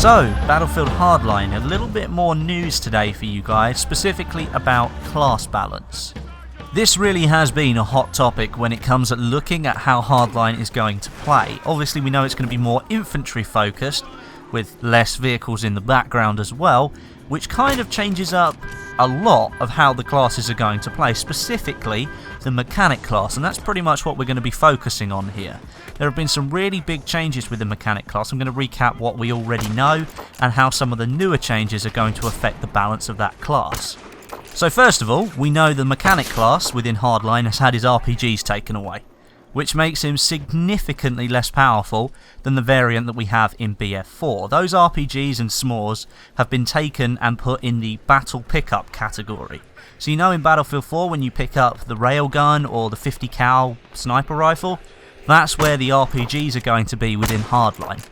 So, Battlefield Hardline, a little bit more news today for you guys, specifically about class balance. This really has been a hot topic when it comes at looking at how Hardline is going to play. Obviously we know it's going to be more infantry focused, with less vehicles in the background as well, which kind of changes up a lot of how the classes are going to play, specifically the mechanic class, and that's pretty much what we're going to be focusing on here. There have been some really big changes with the mechanic class. I'm going to recap what we already know and how some of the newer changes are going to affect the balance of that class. So first of all, we know the mechanic class within Hardline has had his RPGs taken away, which makes him significantly less powerful than the variant that we have in BF4. Those RPGs and s'mores have been taken and put in the battle pickup category. So you know in Battlefield 4 when you pick up the railgun or the 50 cal sniper rifle, that's where the RPGs are going to be within Hardline.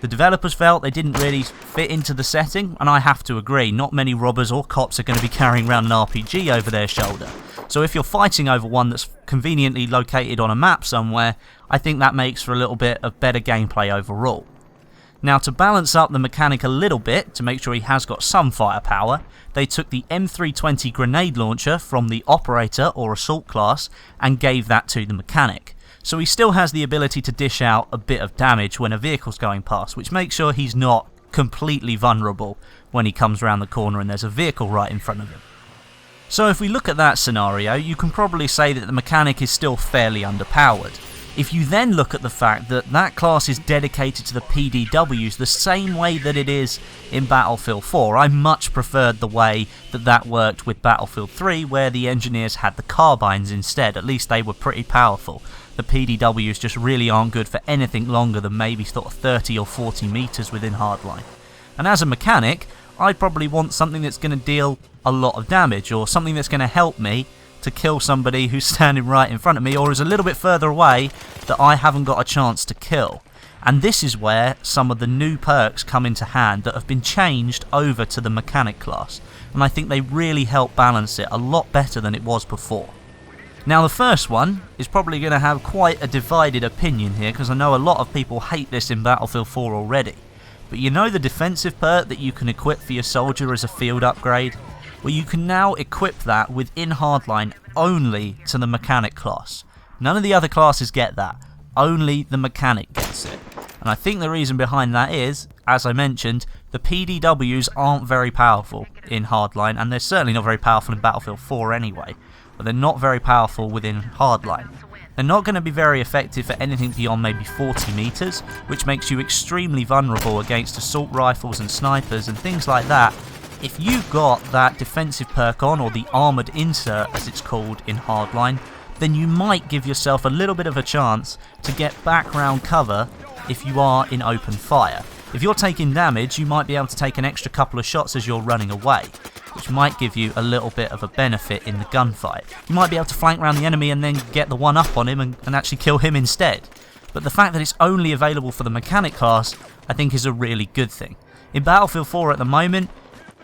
The developers felt they didn't really fit into the setting, and I have to agree, not many robbers or cops are going to be carrying around an RPG over their shoulder. So if you're fighting over one that's conveniently located on a map somewhere, I think that makes for a little bit of better gameplay overall. Now to balance up the mechanic a little bit, to make sure he has got some firepower, they took the M320 grenade launcher from the operator or assault class and gave that to the mechanic. So he still has the ability to dish out a bit of damage when a vehicle's going past, which makes sure he's not completely vulnerable when he comes around the corner and there's a vehicle right in front of him. So if we look at that scenario, you can probably say that the mechanic is still fairly underpowered. If you then look at the fact that that class is dedicated to the PDWs the same way that it is in Battlefield 4, I much preferred the way that that worked with Battlefield 3, where the engineers had the carbines instead. At least they were pretty powerful. The PDWs just really aren't good for anything longer than maybe sort of 30 or 40 meters within Hardline. And as a mechanic, I'd probably want something that's going to deal a lot of damage, or something that's going to help me to kill somebody who's standing right in front of me or is a little bit further away that I haven't got a chance to kill. And this is where some of the new perks come into hand that have been changed over to the mechanic class, and I think they really help balance it a lot better than it was before. Now the first one is probably going to have quite a divided opinion here, because I know a lot of people hate this in Battlefield 4 already. But you know the defensive perk that you can equip for your soldier as a field upgrade? Well, you can now equip that within Hardline only to the mechanic class. None of the other classes get that, only the mechanic gets it. And I think the reason behind that is, as I mentioned, the PDWs aren't very powerful in Hardline, and they're certainly not very powerful in Battlefield 4 anyway. But they're not very powerful within Hardline. They're not going to be very effective for anything beyond maybe 40 meters, which makes you extremely vulnerable against assault rifles and snipers and things like that. If you've got that defensive perk on, or the armoured insert as it's called in Hardline, then you might give yourself a little bit of a chance to get background cover if you are in open fire. If you're taking damage, you might be able to take an extra couple of shots as you're running away, which might give you a little bit of a benefit in the gunfight. You might be able to flank around the enemy and then get the one up on him and actually kill him instead. But the fact that it's only available for the mechanic class, I think is a really good thing. In Battlefield 4 at the moment,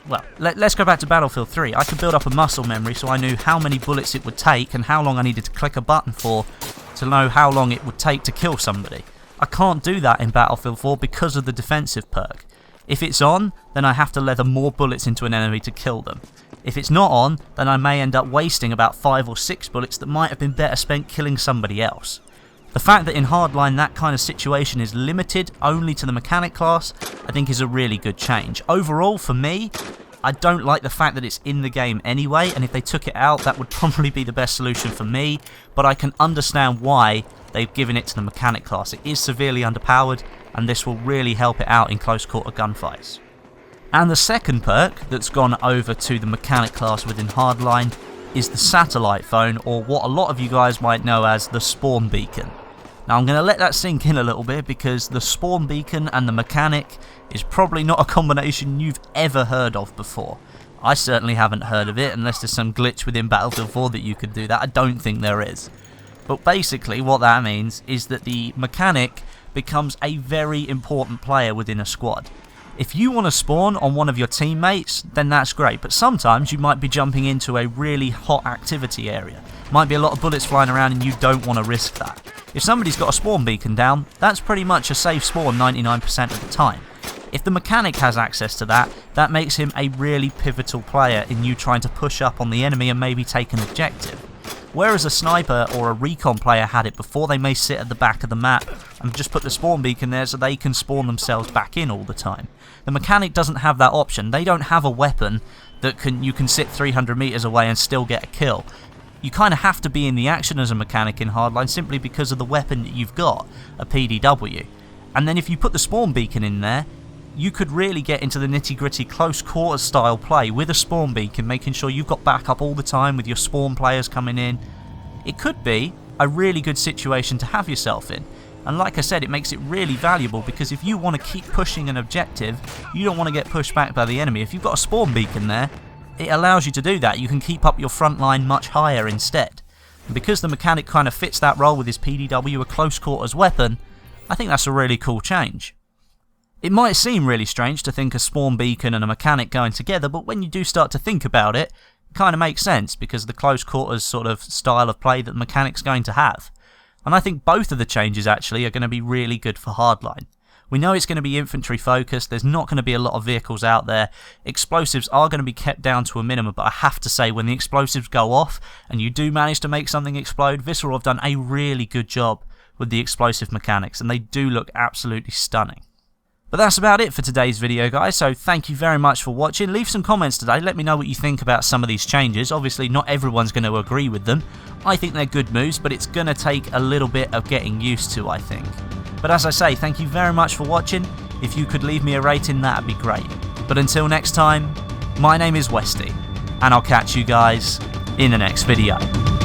well, let's go back to Battlefield 3. I could build up a muscle memory so I knew how many bullets it would take and how long I needed to click a button for to know how long it would take to kill somebody. I can't do that in Battlefield 4 because of the defensive perk. If it's on, then I have to leather more bullets into an enemy to kill them. If it's not on, then I may end up wasting about 5 or 6 bullets that might have been better spent killing somebody else. The fact that in Hardline that kind of situation is limited only to the mechanic class, I think is a really good change. Overall, for me, I don't like the fact that it's in the game anyway, and if they took it out, that would probably be the best solution for me, but I can understand why they've given it to the mechanic class. It is severely underpowered, and this will really help it out in close quarter gunfights. And the second perk that's gone over to the mechanic class within Hardline is the satellite phone, or what a lot of you guys might know as the spawn beacon. Now I'm going to let that sink in a little bit, because the spawn beacon and the mechanic is probably not a combination you've ever heard of before. I certainly haven't heard of it, unless there's some glitch within Battlefield 4 that you could do that. I don't think there is. But basically what that means is that the mechanic becomes a very important player within a squad. If you want to spawn on one of your teammates, then that's great, but sometimes you might be jumping into a really hot activity area. Might be a lot of bullets flying around and you don't want to risk that. If somebody's got a spawn beacon down, that's pretty much a safe spawn 99% of the time. If the mechanic has access to that, that makes him a really pivotal player in you trying to push up on the enemy and maybe take an objective. Whereas a sniper or a recon player had it before, they may sit at the back of the map and just put the spawn beacon there so they can spawn themselves back in all the time. The mechanic doesn't have that option. They don't have a weapon that you can sit 300 meters away and still get a kill. You kind of have to be in the action as a mechanic in Hardline simply because of the weapon that you've got, a PDW. And then if you put the spawn beacon in there, you could really get into the nitty-gritty close quarters style play with a spawn beacon, making sure you've got backup all the time with your spawn players coming in. It could be a really good situation to have yourself in. And like I said, it makes it really valuable because if you want to keep pushing an objective, you don't want to get pushed back by the enemy. If you've got a spawn beacon there, it allows you to do that. You can keep up your front line much higher instead. And because the mechanic kind of fits that role with his PDW, a close quarters weapon, I think that's a really cool change. It might seem really strange to think a spawn beacon and a mechanic going together, but when you do start to think about it, it kind of makes sense because of the close quarters sort of style of play that the mechanic's going to have. And I think both of the changes actually are going to be really good for Hardline. We know it's going to be infantry focused, there's not going to be a lot of vehicles out there, explosives are going to be kept down to a minimum, but I have to say when the explosives go off and you do manage to make something explode, Visceral have done a really good job with the explosive mechanics and they do look absolutely stunning. But that's about it for today's video, guys, so thank you very much for watching. Leave some comments today, let me know what you think about some of these changes. Obviously not everyone's going to agree with them. I think they're good moves, but it's going to take a little bit of getting used to, I think. But as I say, thank you very much for watching. If you could leave me a rating, that'd be great. But until next time, my name is Westy, and I'll catch you guys in the next video.